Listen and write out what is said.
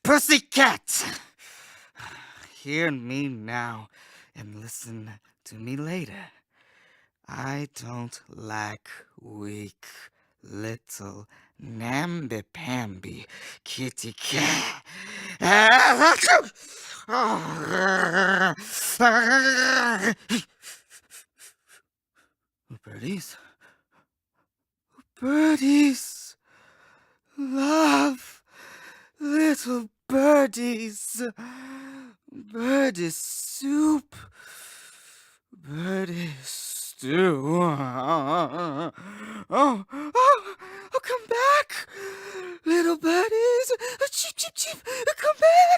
Pussycat! Hear me now and listen to me later. I don't like weak little namby-pamby kitty cat. Birdies, birdies, love, little birdies, birdie soup, birdie stew. Oh, come back, little birdies, cheep, cheep, cheep, come back.